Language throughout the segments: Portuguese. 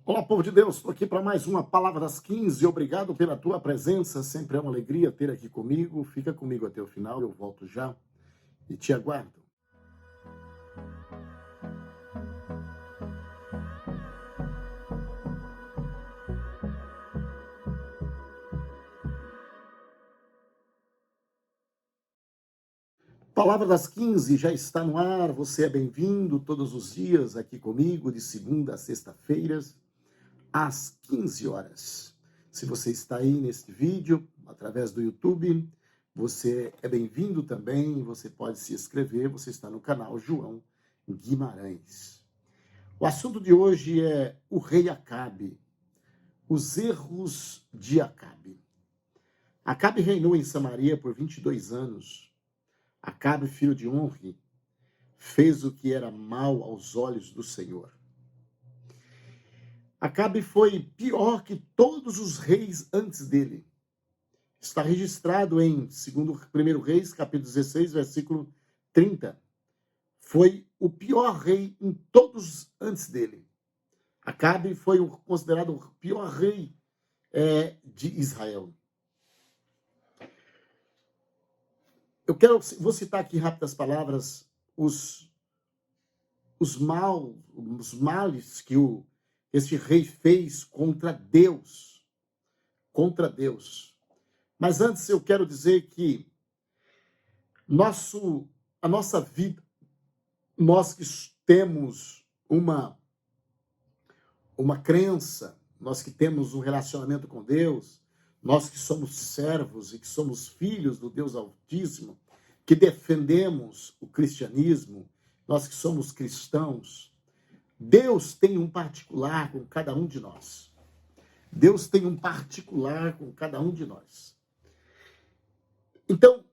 Olá, povo de Deus, estou aqui para mais uma Palavra das 15. Obrigado pela tua presença, sempre é uma alegria ter aqui comigo. Fica comigo até o final, eu volto já e te aguardo. Palavra das 15 já está no ar, você é bem-vindo todos os dias aqui comigo, de segunda a sexta-feiras, às 15 horas. Se você está aí neste vídeo, através do YouTube, você é bem-vindo também, você pode se inscrever, você está no canal João Guimarães. O assunto de hoje é o rei Acabe, os erros de Acabe. Acabe reinou em Samaria por 22 anos. Acabe, filho de Onri, fez o que era mal aos olhos do Senhor. Acabe foi pior que todos os reis antes dele. Está registrado em 1 Reis, capítulo 16, versículo 30. Foi o pior rei em todos antes dele. Acabe foi considerado o pior rei de Israel. Vou citar aqui rápidas palavras, os males que este rei fez contra Deus. Contra Deus. Mas antes eu quero dizer que a nossa vida, nós que temos uma crença, nós que temos um relacionamento com Deus, nós que somos servos e que somos filhos do Deus Altíssimo, que defendemos o cristianismo, nós que somos cristãos, Deus tem um particular com cada um de nós. Deus tem um particular com cada um de nós. Então,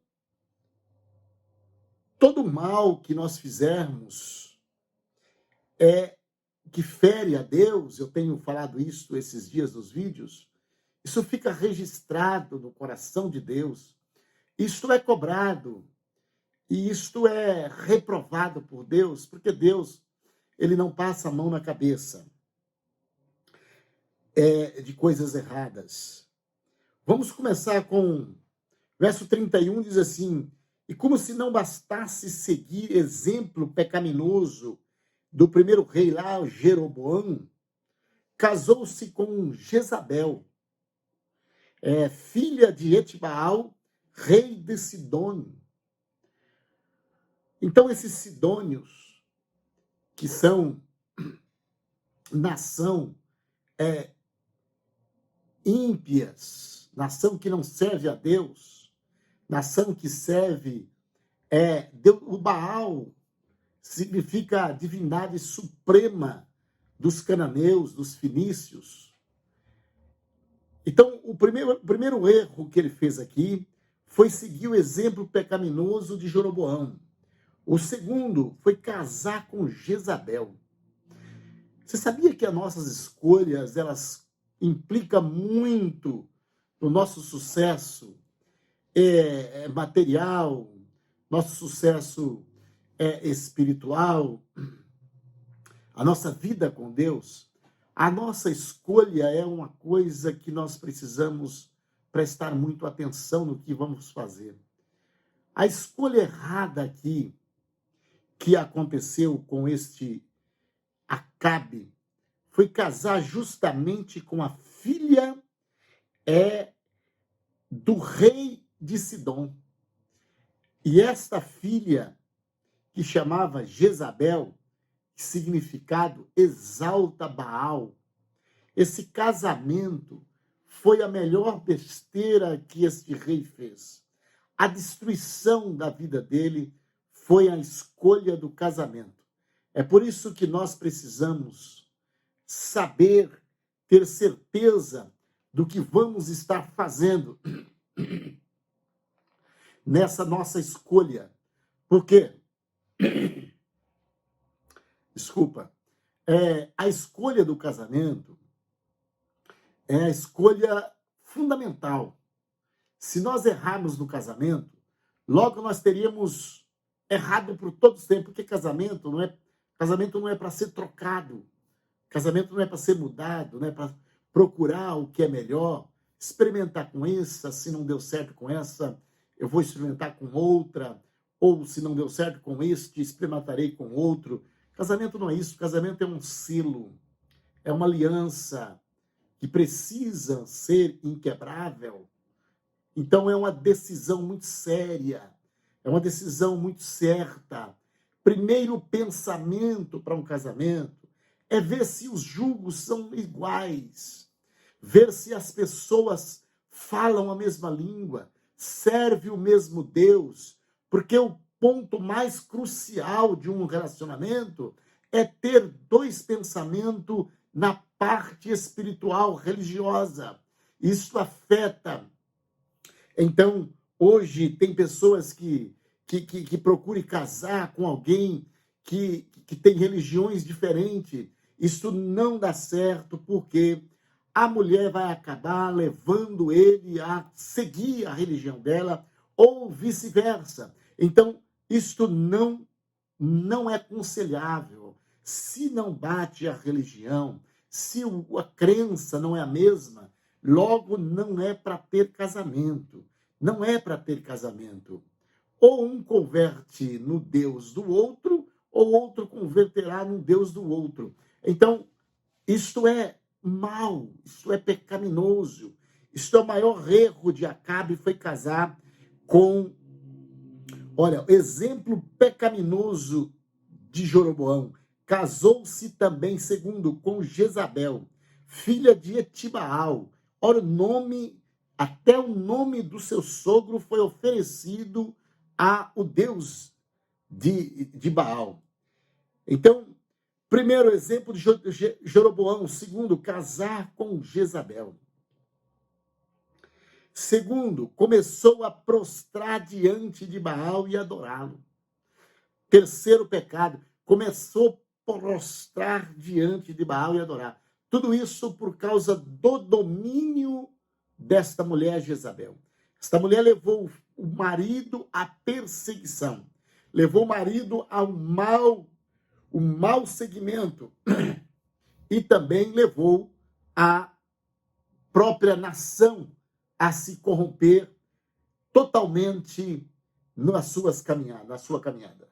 todo mal que nós fizermos que fere a Deus, eu tenho falado isso esses dias nos vídeos, isso fica registrado no coração de Deus, isto é cobrado, e isto é reprovado por Deus, porque Deus, ele não passa a mão na cabeça de coisas erradas. Vamos começar com verso 31, diz assim: e como se não bastasse seguir exemplo pecaminoso do primeiro rei lá, Jeroboão, casou-se com Jezabel, filha de Etbaal, rei de Sidônio. Então, esses sidônios, que são nação ímpias, nação que não serve a Deus, nação que serve o Baal, significa a divindade suprema dos cananeus, dos fenícios. Então, o primeiro erro que ele fez aqui foi seguir o exemplo pecaminoso de Jeroboão. O segundo foi casar com Jezabel. Você sabia que as nossas escolhas, elas implicam muito no nosso sucesso material, nosso sucesso espiritual, a nossa vida com Deus? A nossa escolha é uma coisa que nós precisamos prestar muito atenção no que vamos fazer. A escolha errada aqui, que aconteceu com este Acabe, foi casar justamente com a filha do rei de Sidom. E esta filha, que chamava Jezabel, significado exalta Baal, esse casamento foi a melhor besteira que este rei fez. A destruição da vida dele foi a escolha do casamento. É por isso que nós precisamos saber, ter certeza do que vamos estar fazendo nessa nossa escolha. Por quê? Desculpa. A escolha do casamento é a escolha fundamental. Se nós errarmos no casamento, logo nós teríamos errado por todo o tempo, porque casamento não é para ser trocado. Casamento não é para ser mudado, não é para procurar o que é melhor, experimentar com essa, se não deu certo com essa, eu vou experimentar com outra, ou se não deu certo com este, experimentarei com outro. Casamento não é isso, casamento é um selo, é uma aliança que precisa ser inquebrável. Então é uma decisão muito séria, é uma decisão muito certa. Primeiro pensamento para um casamento é ver se os julgos são iguais, ver se as pessoas falam a mesma língua, serve o mesmo Deus, porque o ponto mais crucial de um relacionamento é ter dois pensamentos na parte espiritual, religiosa. Isso afeta. Então, hoje tem pessoas que procuram casar com alguém que tem religiões diferentes. Isso não dá certo, porque a mulher vai acabar levando ele a seguir a religião dela, ou vice-versa. Então, isto não é aconselhável. Se não bate a religião, se a crença não é a mesma, logo não é para ter casamento. Não é para ter casamento. Ou um converte no Deus do outro, ou outro converterá no Deus do outro. Então, isto é mal, isto é pecaminoso. Isto é o maior erro de Acabe, foi casar com... Olha, exemplo pecaminoso de Jeroboão. Casou-se também, segundo, com Jezabel, filha de Etibaal. Ora, até o nome do seu sogro foi oferecido ao Deus de Baal. Então, primeiro exemplo de Jeroboão. Segundo, casar com Jezabel. Segundo, começou a prostrar diante de Baal e adorá-lo. Terceiro pecado, começou a prostrar diante de Baal e adorar. Tudo isso por causa do domínio desta mulher Jezabel. Esta mulher levou o marido à perseguição, levou o marido ao mau segmento e também levou a própria nação a se corromper totalmente na sua caminhada.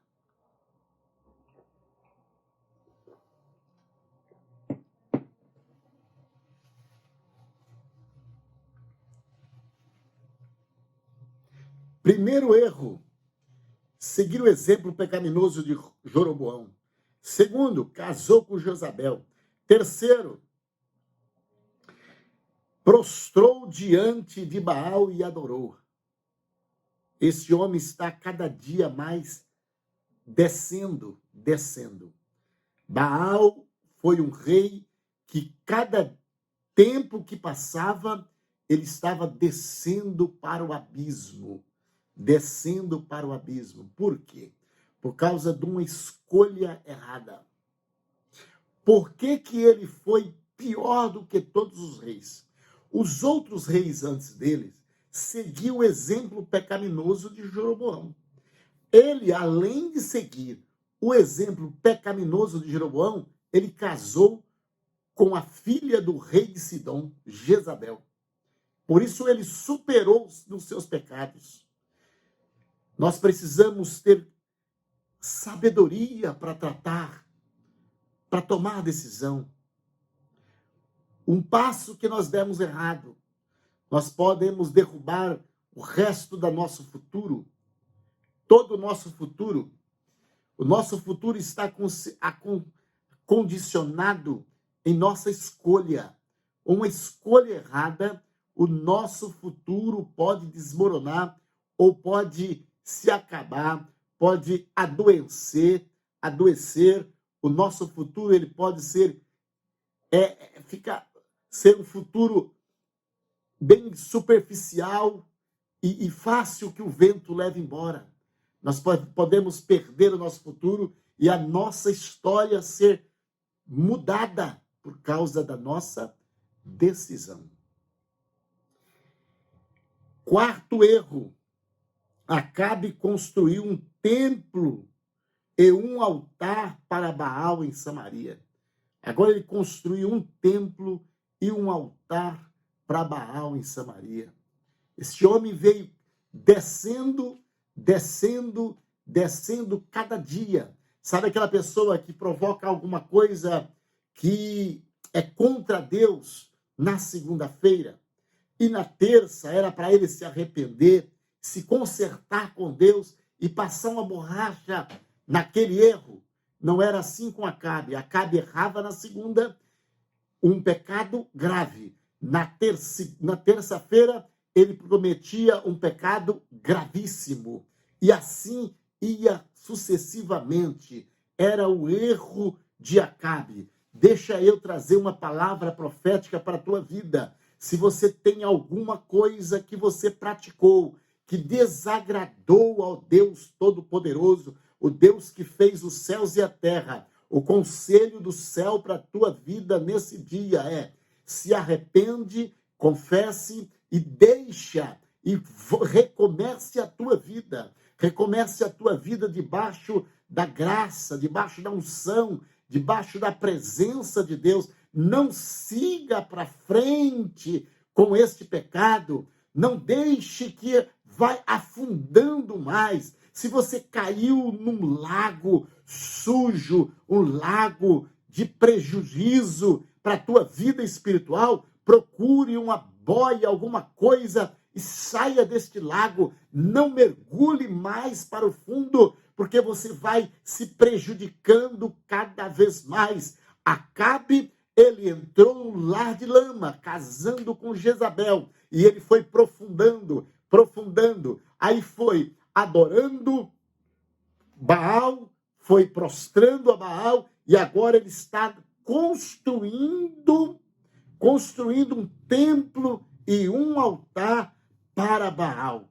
Primeiro erro, seguir o exemplo pecaminoso de Jeroboão. Segundo, casou com Jezabel. Terceiro, prostrou diante de Baal e adorou. Esse homem está cada dia mais descendo. Baal foi um rei que cada tempo que passava, ele estava descendo para o abismo. Por quê? Por causa de uma escolha errada. Por que ele foi pior do que todos os reis? Os outros reis antes deles seguiam o exemplo pecaminoso de Jeroboão. Ele, além de seguir o exemplo pecaminoso de Jeroboão, ele casou com a filha do rei de Sidom, Jezabel. Por isso ele superou nos seus pecados. Nós precisamos ter sabedoria para tratar, para tomar decisão. Um passo que nós demos errado, nós podemos derrubar o resto do nosso futuro, todo o nosso futuro. O nosso futuro está condicionado em nossa escolha. Uma escolha errada, o nosso futuro pode desmoronar ou pode se acabar, pode adoecer. O nosso futuro ele pode ser um futuro bem superficial e fácil que o vento leve embora. Nós podemos perder o nosso futuro e a nossa história ser mudada por causa da nossa decisão. Quarto erro, Acabe construiu um templo e um altar para Baal em Samaria. Agora ele construiu um templo e um altar para Baal em Samaria. Este homem veio descendo, descendo, descendo cada dia. Sabe aquela pessoa que provoca alguma coisa que é contra Deus na segunda-feira? E na terça era para ele se arrepender, se consertar com Deus e passar uma borracha naquele erro. Não era assim com Acabe. Acabe errava na segunda, um pecado grave. Na terça-feira, ele prometia um pecado gravíssimo. E assim ia sucessivamente. Era o erro de Acabe. Deixa eu trazer uma palavra profética para a tua vida. Se você tem alguma coisa que você praticou, que desagradou ao Deus Todo-Poderoso, o Deus que fez os céus e a terra, o conselho do céu para a tua vida nesse dia é: se arrepende, confesse e deixa e recomece a tua vida. Recomece a tua vida debaixo da graça, debaixo da unção, debaixo da presença de Deus. Não siga para frente com este pecado. Não deixe que vai afundando mais. Se você caiu num lago sujo, um lago de prejuízo para a tua vida espiritual, procure uma boia, alguma coisa e saia deste lago. Não mergulhe mais para o fundo, porque você vai se prejudicando cada vez mais. Acabe, ele entrou num lar de lama, casando com Jezabel, e ele foi profundando. Aí foi adorando Baal, foi prostrando a Baal, e agora ele está construindo um templo e um altar para Baal.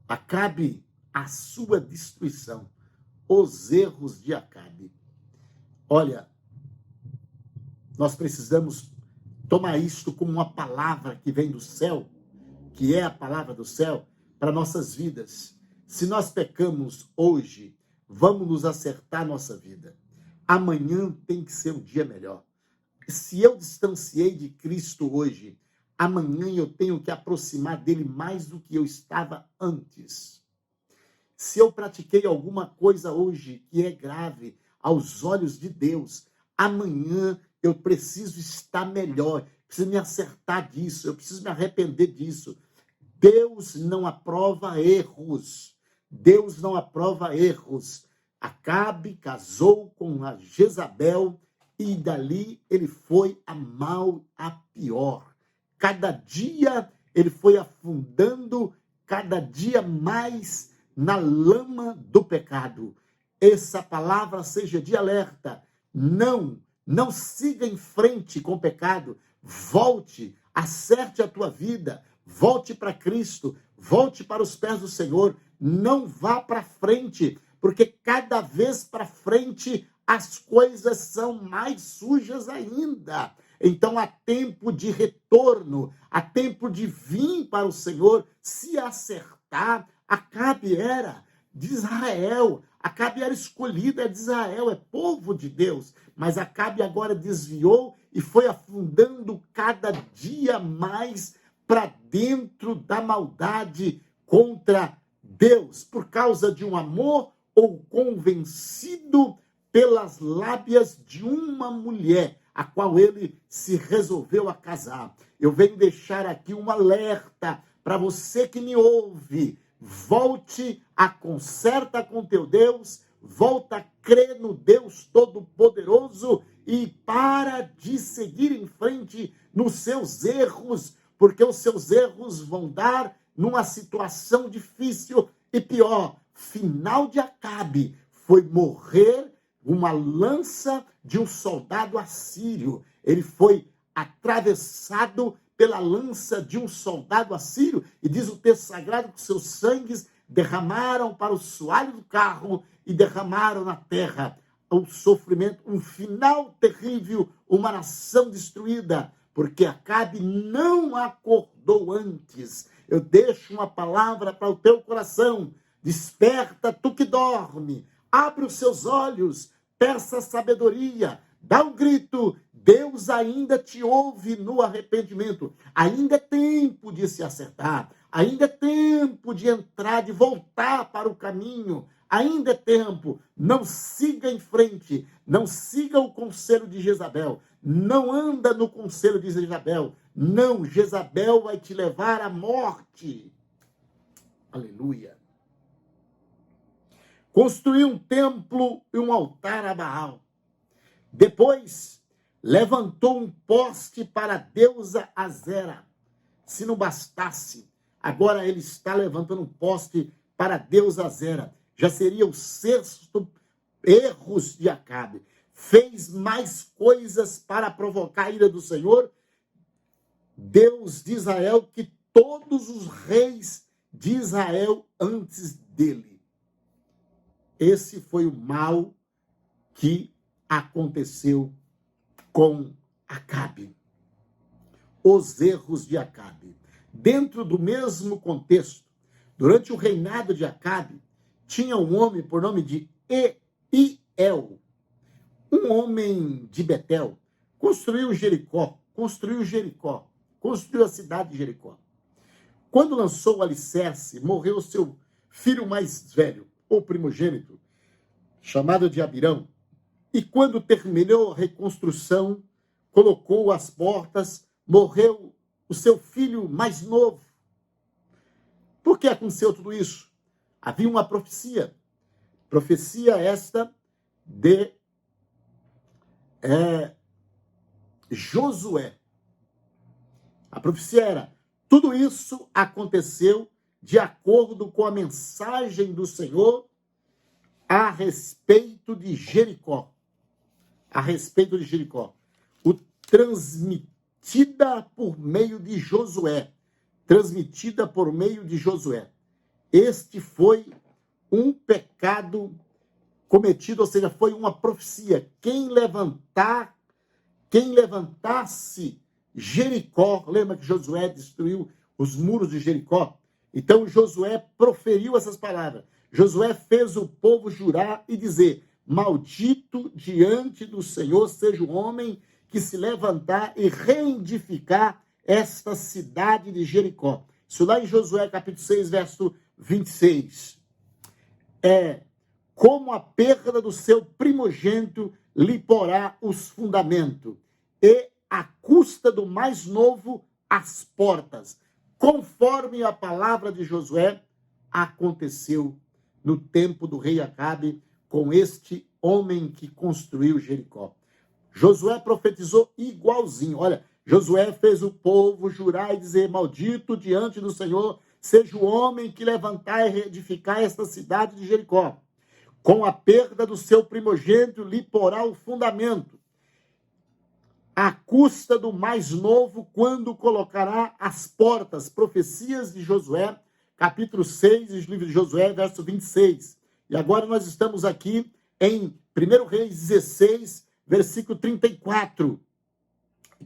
Acabe a sua destruição, os erros de Acabe. Olha, nós precisamos tomar isto como uma palavra que vem do céu, que é a palavra do céu, para nossas vidas. Se nós pecamos hoje, vamos nos acertar nossa vida. Amanhã tem que ser um dia melhor. Se eu distanciei de Cristo hoje, amanhã eu tenho que aproximar dele mais do que eu estava antes. Se eu pratiquei alguma coisa hoje que é grave aos olhos de Deus, amanhã eu preciso estar melhor, preciso me acertar disso, eu preciso me arrepender disso. Deus não aprova erros. Deus não aprova erros. Acabe casou com a Jezabel e dali ele foi a mal a pior. Cada dia ele foi afundando cada dia mais na lama do pecado. Essa palavra seja de alerta. Não siga em frente com o pecado. Volte, acerte a tua vida. Volte para Cristo, volte para os pés do Senhor. Não vá para frente, porque cada vez para frente as coisas são mais sujas ainda. Então há tempo de retorno, há tempo de vir para o Senhor, se acertar. Acabe era de Israel, Acabe era escolhido, é de Israel, é povo de Deus, mas Acabe agora desviou e foi afundando cada dia mais para dentro da maldade contra Deus, por causa de um amor ou convencido pelas lábias de uma mulher, a qual ele se resolveu a casar. Eu venho deixar aqui um alerta para você que me ouve. Volte a conserta com teu Deus, volta a crer no Deus Todo-Poderoso e para de seguir em frente nos seus erros, porque os seus erros vão dar numa situação difícil e pior. Final de Acabe foi morrer uma lança de um soldado assírio. Ele foi atravessado pela lança de um soldado assírio, e diz o texto sagrado que seus sangues derramaram para o soalho do carro e derramaram na terra. O sofrimento, um final terrível, uma nação destruída, porque Acabe não acordou antes. Eu deixo uma palavra para o teu coração. Desperta, tu que dorme, abre os seus olhos, peça sabedoria, dá um grito, Deus ainda te ouve no arrependimento. Ainda é tempo de se acertar, ainda é tempo de entrar, de voltar para o caminho. Ainda é tempo, não siga em frente, não siga o conselho de Jezabel, não anda no conselho de Jezabel, não, Jezabel vai te levar à morte. Aleluia. Construiu um templo e um altar a Baal. Depois, levantou um poste para a deusa Azera. Se não bastasse, agora ele está levantando um poste para a deusa Azera. Já seria o sexto erros de Acabe. Fez mais coisas para provocar a ira do Senhor, Deus de Israel, que todos os reis de Israel antes dele. Esse foi o mal que aconteceu com Acabe. Os erros de Acabe. Dentro do mesmo contexto, durante o reinado de Acabe, tinha um homem por nome de Eiel, um homem de Betel, construiu a cidade de Jericó. Quando lançou o alicerce, morreu seu filho mais velho, ou primogênito, chamado de Abirão. E quando terminou a reconstrução, colocou as portas, morreu o seu filho mais novo. Por que aconteceu tudo isso? Havia uma profecia esta de Josué. A profecia era: tudo isso aconteceu de acordo com a mensagem do Senhor a respeito de Jericó. A respeito de Jericó. Transmitida por meio de Josué. Transmitida por meio de Josué. Este foi um pecado cometido, ou seja, foi uma profecia. Quem levantasse Jericó, lembra que Josué destruiu os muros de Jericó? Então Josué proferiu essas palavras. Josué fez o povo jurar e dizer: maldito diante do Senhor seja o homem que se levantar e reedificar esta cidade de Jericó. Isso lá em Josué capítulo 6, verso 26. Como a perda do seu primogênito lhe porá os fundamentos, e à custa do mais novo as portas. Conforme a palavra de Josué, aconteceu no tempo do rei Acabe com este homem que construiu Jericó. Josué profetizou igualzinho. Olha, Josué fez o povo jurar e dizer: maldito diante do Senhor seja o homem que levantar e reedificar esta cidade de Jericó. Com a perda do seu primogênito lhe porá o fundamento, à custa do mais novo, quando colocará as portas. Profecias de Josué, capítulo 6, livro de Josué, verso 26. E agora nós estamos aqui em 1 Reis 16, versículo 34,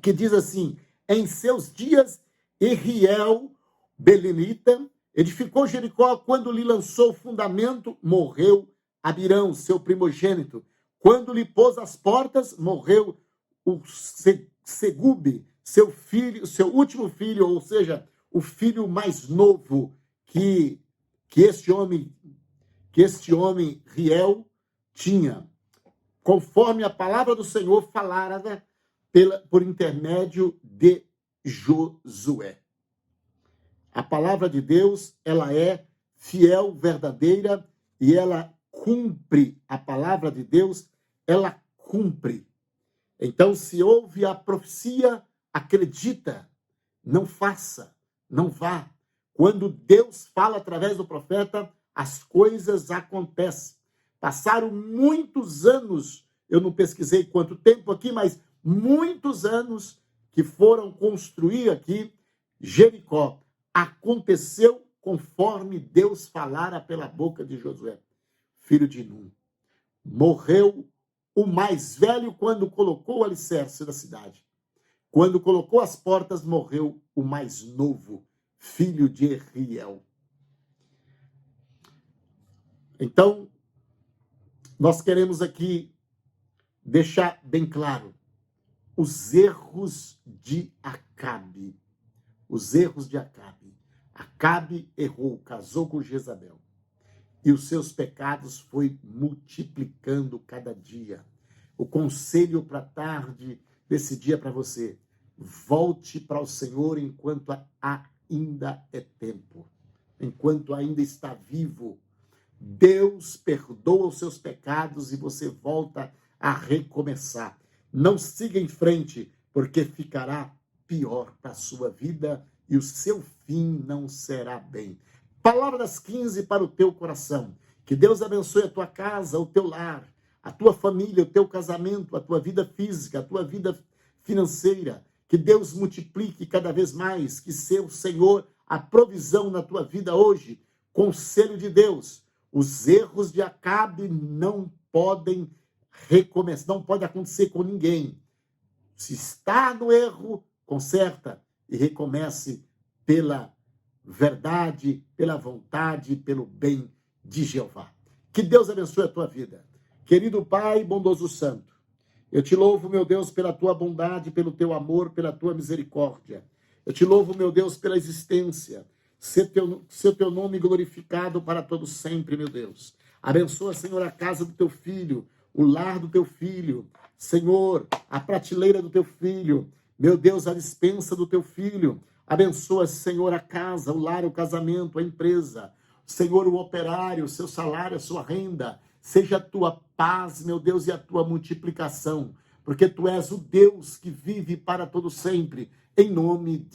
que diz assim: em seus dias, Eriel, belenita, edificou Jericó. Quando lhe lançou o fundamento, morreu Abirão, seu primogênito. Quando lhe pôs as portas, morreu o Segube, seu filho, seu último filho, ou seja, o filho mais novo que este homem Riel tinha, conforme a palavra do Senhor falara por intermédio de Josué. A palavra de Deus, ela é fiel, verdadeira, e ela cumpre. A palavra de Deus, ela cumpre. Então, se houve a profecia, acredita, não faça, não vá. Quando Deus fala através do profeta, as coisas acontecem. Passaram muitos anos, eu não pesquisei quanto tempo aqui, mas muitos anos que foram construir aqui Jericó. Aconteceu conforme Deus falara pela boca de Josué, filho de Nun. Morreu o mais velho quando colocou o alicerce da cidade. Quando colocou as portas, morreu o mais novo, filho de Eriel. Então, nós queremos aqui deixar bem claro os erros de Acabe. Os erros de Acabe. Acabe errou, casou com Jezabel. E os seus pecados foi multiplicando cada dia. O conselho para a tarde desse dia para você: volte para o Senhor enquanto ainda é tempo, enquanto ainda está vivo. Deus perdoa os seus pecados e você volta a recomeçar. Não siga em frente, porque ficará pior para a sua vida e o seu fim não será bem. Palavra das 15 para o teu coração. Que Deus abençoe a tua casa, o teu lar, a tua família, o teu casamento, a tua vida física, a tua vida financeira. Que Deus multiplique cada vez mais, que seja o Senhor a provisão na tua vida hoje. Conselho de Deus: os erros de Acabe não podem recomeçar, não pode acontecer com ninguém. Se está no erro, conserta e recomece pela verdade, pela vontade, pelo bem de Jeová. Que Deus abençoe a tua vida. Querido Pai, bondoso Santo, eu te louvo, meu Deus, pela tua bondade, pelo teu amor, pela tua misericórdia. Eu te louvo, meu Deus, pela existência. Ser teu nome glorificado para todos sempre, meu Deus. Abençoa, Senhor, a casa do teu filho, o lar do teu filho. Senhor, a prateleira do teu filho. Meu Deus, a despensa do teu filho. Abençoa, Senhor, a casa, o lar, o casamento, a empresa. Senhor, o operário, o seu salário, a sua renda. Seja a tua paz, meu Deus, e a tua multiplicação. Porque tu és o Deus que vive para todo sempre. Em nome de